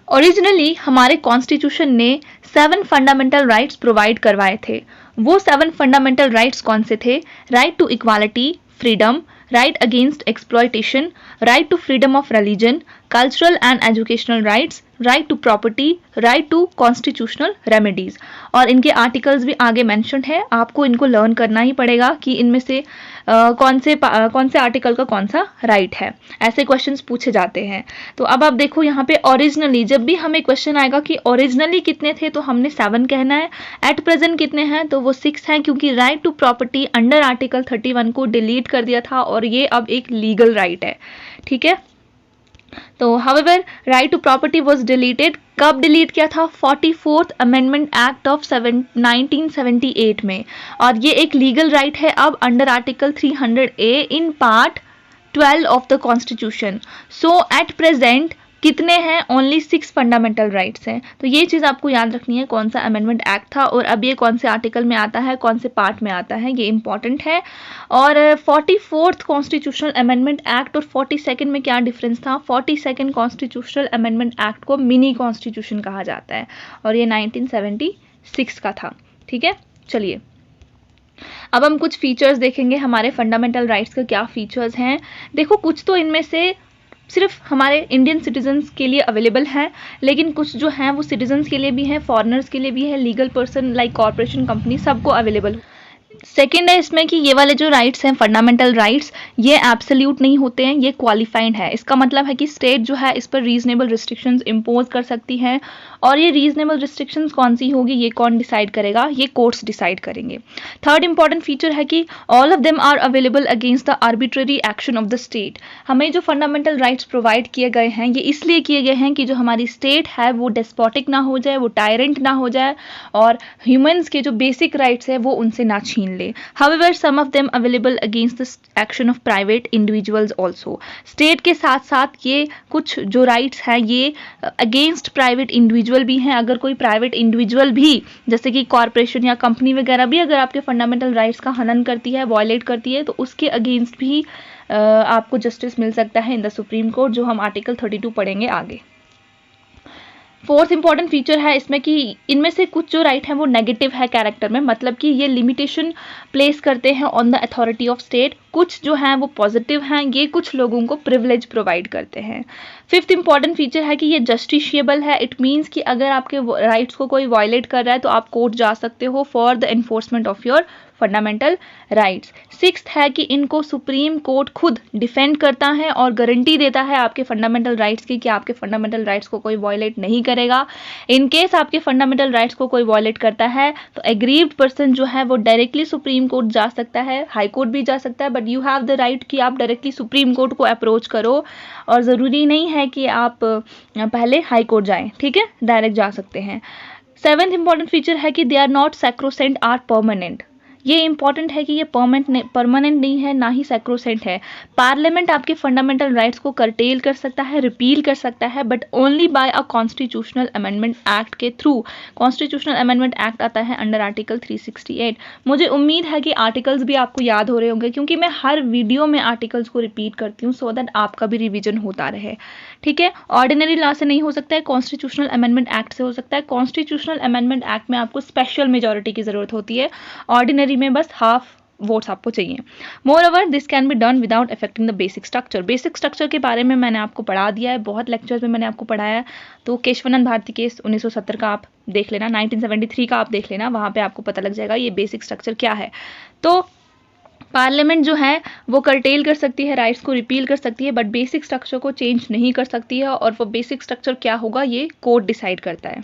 Originally हमारे constitution ने 7 fundamental rights provide करवाए थे। वो 7 फंडामेंटल राइट्स कौन से थे? Right to equality, freedom, right against exploitation, right to freedom of religion, cultural and educational rights, right to property, right to constitutional remedies. और इनके आर्टिकल्स भी आगे मेंशन है, आपको इनको लर्न करना ही पड़ेगा कि इनमें से कौन से आर्टिकल का कौन सा राइट है। ऐसे क्वेश्चंस पूछे जाते हैं। तो अब आप देखो यहाँ पे ओरिजिनली, जब भी हमें क्वेश्चन आएगा कि ओरिजिनली कितने थे तो हमने 7 कहना है, एट प्रेजेंट कितने हैं तो वो 6 हैं, क्योंकि right to property under article 31 को डिलीट कर दिया था और ये अब एक लीगल राइट है। ठीक है, तो however right to property was deleted. कब डिलीट किया था? 44th अमेंडमेंट एक्ट ऑफ 1978 में, और ये एक लीगल राइट है अब under article 300A in part 12 of the constitution. So at present कितने हैं? ओनली 6 फंडामेंटल राइट्स हैं। तो ये चीज़ आपको याद रखनी है, कौन सा अमेंडमेंट एक्ट था और अब ये कौन से आर्टिकल में आता है, कौन से पार्ट में आता है, ये इंपॉर्टेंट है। और 44th कॉन्स्टिट्यूशनल अमेंडमेंट एक्ट और 42nd में क्या डिफरेंस था? 42nd कॉन्स्टिट्यूशनल अमेंडमेंट एक्ट को मिनी कॉन्स्टिट्यूशन कहा जाता है और ये 1976 का था। ठीक है, चलिए अब हम कुछ फीचर्स देखेंगे हमारे फंडामेंटल राइट्स के क्या फीचर्स हैं। देखो, कुछ तो इनमें से सिर्फ हमारे इंडियन सिटीजन्स के लिए अवेलेबल है, लेकिन कुछ जो हैं वो सिटीजन्स के लिए भी हैं, फॉरेनर्स के लिए भी है, legal person like corporation company सबको अवेलेबल। सेकेंड है इसमें कि ये वाले जो राइट्स हैं फंडामेंटल राइट्स, ये एब्सोल्यूट नहीं होते हैं, ये क्वालिफाइड है। इसका मतलब है कि स्टेट जो है इस पर रीजनेबल रिस्ट्रिक्शंस इम्पोज कर सकती है, और ये रीजनेबल रिस्ट्रिक्शंस कौन सी होगी ये कौन डिसाइड करेगा? ये कोर्ट्स डिसाइड करेंगे। थर्ड इंपॉर्टेंट फीचर है कि all of them are available against the arbitrary action of the state. हमें जो फंडामेंटल राइट्स प्रोवाइड किए गए हैं ये इसलिए किए गए हैं कि जो हमारी स्टेट है वो डेस्पोटिक ना हो जाए, वो टायरेंट ना हो जाए, और ह्यूमंस के जो बेसिक राइट्स है वो उनसे ना छीन ले। However, some of them available against the action of private individuals also. State के साथ साथ ये कुछ जो राइट्स हैं ये अगेंस्ट प्राइवेट इंडिविजुअल भी हैं। अगर कोई प्राइवेट इंडिविजुअल भी, जैसे कि कॉर्पोरेशन या कंपनी वगैरह भी अगर आपके फंडामेंटल राइट्स का हनन करती है, वायलेट करती है, तो उसके अगेंस्ट भी आपको जस्टिस मिल सकता है इन द सुप्रीम कोर्ट, जो हम आर्टिकल 32 पढ़ेंगे आगे। फोर्थ इंपॉर्टेंट फीचर है इसमें कि इनमें से कुछ जो राइट है वो नेगेटिव है कैरेक्टर में, मतलब कि ये लिमिटेशन प्लेस करते हैं on the authority of state. कुछ जो हैं वो पॉजिटिव हैं, ये कुछ लोगों को प्रिविलेज प्रोवाइड करते हैं। फिफ्थ इंपॉर्टेंट फीचर है कि ये जस्टिशिएबल है। इट मीन्स कि अगर आपके राइट्स को कोई वायलेट कर रहा है तो आप कोर्ट जा सकते हो for the enforcement of your fundamental rights. Sixth है कि इनको सुप्रीम कोर्ट खुद डिफेंड करता है और गारंटी देता है आपके फंडामेंटल राइट्स की कि आपके फंडामेंटल राइट्स को कोई वायलेट नहीं करेगा। इन केस आपके फंडामेंटल राइट्स को कोई वायलेट करता है तो एग्रीव्ड पर्सन जो है वो डायरेक्टली सुप्रीम कोर्ट जा सकता है, हाई कोर्ट भी जा सकता है, but you have the right कि आप डायरेक्टली सुप्रीम कोर्ट को अप्रोच करो, और ज़रूरी नहीं है कि आप पहले हाई कोर्ट जाएं। ठीक है, डायरेक्ट जा सकते हैं। सेवेंथ इंपॉर्टेंट फीचर है कि they are not sacrosanct or permanent. ये इंपॉर्टेंट है कि ये परमानेंट नहीं है, ना ही सैक्रोसेंट है। पार्लियामेंट आपके फंडामेंटल राइट्स को करटेल कर सकता है, रिपील कर सकता है, but only by a constitutional amendment act के थ्रू। कॉन्स्टिट्यूशनल अमेंडमेंट एक्ट आता है अंडर आर्टिकल 368। मुझे उम्मीद है कि आर्टिकल्स भी आपको याद हो रहे होंगे, क्योंकि मैं हर वीडियो में आर्टिकल्स को रिपीट करती हूँ सो दैट आपका भी रिविजन होता रहे। ठीक है, ऑर्डिनरी लॉ से नहीं हो सकता है, कॉन्स्टिट्यूशनल अमेंडमेंट एक्ट से हो सकता है। कॉन्स्टिट्यूशनल अमेंडमेंट एक्ट में आपको स्पेशल मेजोरिटी की जरूरत होती है, ऑर्डिनरी में बस हाफ वोट्स आपको चाहिए। More over this can be done without affecting the basic structure. Basic structure के बारे में मैंने आपको पढ़ा दिया है, बहुत लेक्चर्स में मैंने आपको पढ़ाया है, तो केशवानंद भारती केस 1970 का आप देख लेना, 1973 का आप देख लेना, वहां पे आपको पता लग जाएगा ये बेसिक स्ट्रक्चर क्या है। तो पार्लियामेंट जो है वो करटेल कर सकती है, राइट्स को रिपील कर सकती है, बट बेसिक स्ट्रक्चर को चेंज नहीं कर सकती है, और वो बेसिक स्ट्रक्चर क्या होगा ये कोर्ट डिसाइड करता है।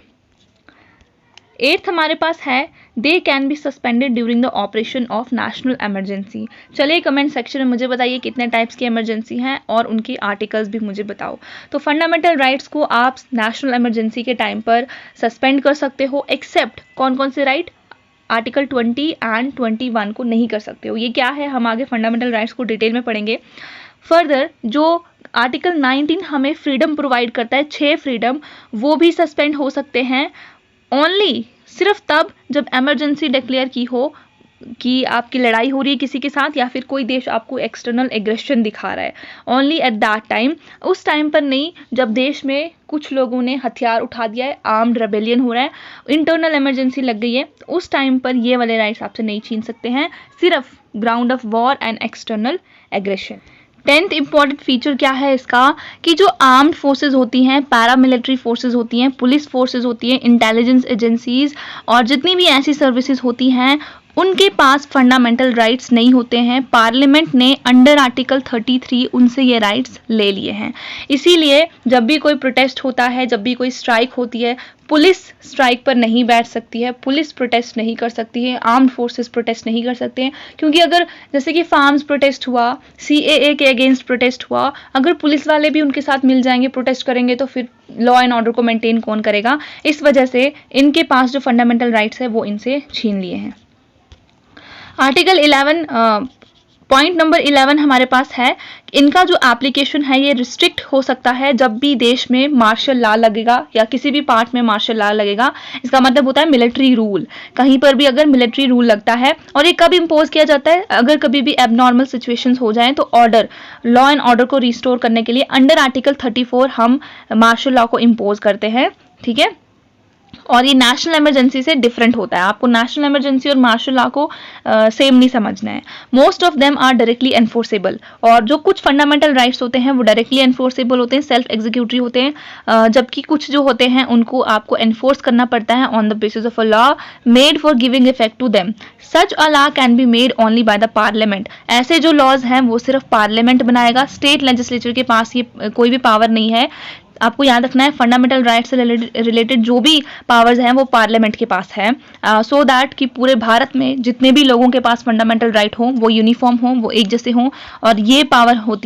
एट्थ हमारे पास है they can be suspended during the operation of national emergency. चलिए कमेंट सेक्शन में मुझे बताइए कितने टाइप्स की इमरजेंसी हैं और उनकी आर्टिकल्स भी मुझे बताओ। तो फंडामेंटल राइट्स को आप नेशनल इमरजेंसी के टाइम पर सस्पेंड कर सकते हो, एक्सेप्ट कौन कौन से राइट? आर्टिकल 20 एंड 21 को नहीं कर सकते हो। ये क्या है हम आगे फंडामेंटल राइट्स को डिटेल में पढ़ेंगे। फर्दर जो आर्टिकल 19 हमें फ्रीडम प्रोवाइड करता है, 6 फ्रीडम, वो भी सस्पेंड हो सकते हैं ओनली सिर्फ तब जब इमरजेंसी डिक्लेयर की हो कि आपकी लड़ाई हो रही है किसी के साथ या फिर कोई देश आपको एक्सटर्नल एग्रेशन दिखा रहा है, ओनली एट दैट टाइम, उस टाइम पर नहीं जब देश में कुछ लोगों ने हथियार उठा दिया है, आर्म्ड रेबेलियन हो रहा है, इंटरनल इमरजेंसी लग गई है, उस टाइम पर ये वाले राइट्स आपसे नहीं छीन सकते हैं, सिर्फ ground of war and external aggression. 10th important feature क्या है इसका कि जो आर्म्ड फोर्सेज होती हैं, पैरामिलिट्री फोर्सेज होती हैं, पुलिस फोर्सेज होती हैं, इंटेलिजेंस एजेंसीज और जितनी भी ऐसी सर्विसेज होती हैं, उनके पास फंडामेंटल राइट्स नहीं होते हैं। पार्लियामेंट ने अंडर आर्टिकल 33 उनसे ये राइट्स ले लिए हैं। इसीलिए जब भी कोई प्रोटेस्ट होता है, जब भी कोई स्ट्राइक होती है, पुलिस स्ट्राइक पर नहीं बैठ सकती है, पुलिस प्रोटेस्ट नहीं कर सकती है, आर्म्ड फोर्सेस प्रोटेस्ट नहीं कर सकते हैं, क्योंकि अगर जैसे कि फार्म्स प्रोटेस्ट हुआ, CAA के अगेंस्ट प्रोटेस्ट हुआ, अगर पुलिस वाले भी उनके साथ मिल जाएंगे, प्रोटेस्ट करेंगे, तो फिर लॉ एंड ऑर्डर को मेंटेन कौन करेगा? इस वजह से इनके पास जो फंडामेंटल राइट्स है वो इनसे छीन लिए हैं। आर्टिकल 11 पॉइंट नंबर 11 हमारे पास है, इनका जो एप्लीकेशन है ये रिस्ट्रिक्ट हो सकता है जब भी देश में मार्शल लॉ लगेगा या किसी भी पार्ट में मार्शल लॉ लगेगा। इसका मतलब होता है मिलिट्री रूल। कहीं पर भी अगर मिलिट्री रूल लगता है, और ये कब इम्पोज किया जाता है? अगर कभी भी एबनॉर्मल सिचुएशंस हो जाएं तो ऑर्डर, लॉ एंड ऑर्डर को रिस्टोर करने के लिए अंडर आर्टिकल 34 हम मार्शल लॉ को इम्पोज करते हैं, ठीक है। और ये नेशनल इमरजेंसी से डिफरेंट होता है। आपको नेशनल इमरजेंसी और मार्शल लॉ को सेम नहीं समझना है। Most of them are directly enforceable, और जो कुछ फंडामेंटल राइट्स होते हैं वो डायरेक्टली एनफोर्सेबल होते हैं, सेल्फ एग्जीक्यूटरी होते हैं, जबकि कुछ जो होते हैं उनको आपको एनफोर्स करना पड़ता है on the basis of a law made for giving effect to them. Such a law can be made only by the parliament. ऐसे जो लॉज हैं वो सिर्फ पार्लियामेंट बनाएगा, स्टेट लेजिस्लेचर के पास ये कोई भी पावर नहीं है। आपको याद रखना है, फंडामेंटल राइट्स से रिलेटेड जो भी पावर्स हैं वो पार्लियामेंट के पास है, सो दैट कि पूरे भारत में जितने भी लोगों के पास फंडामेंटल राइट हों वो यूनिफॉर्म हों, वो एक जैसे हों, और ये पावर होती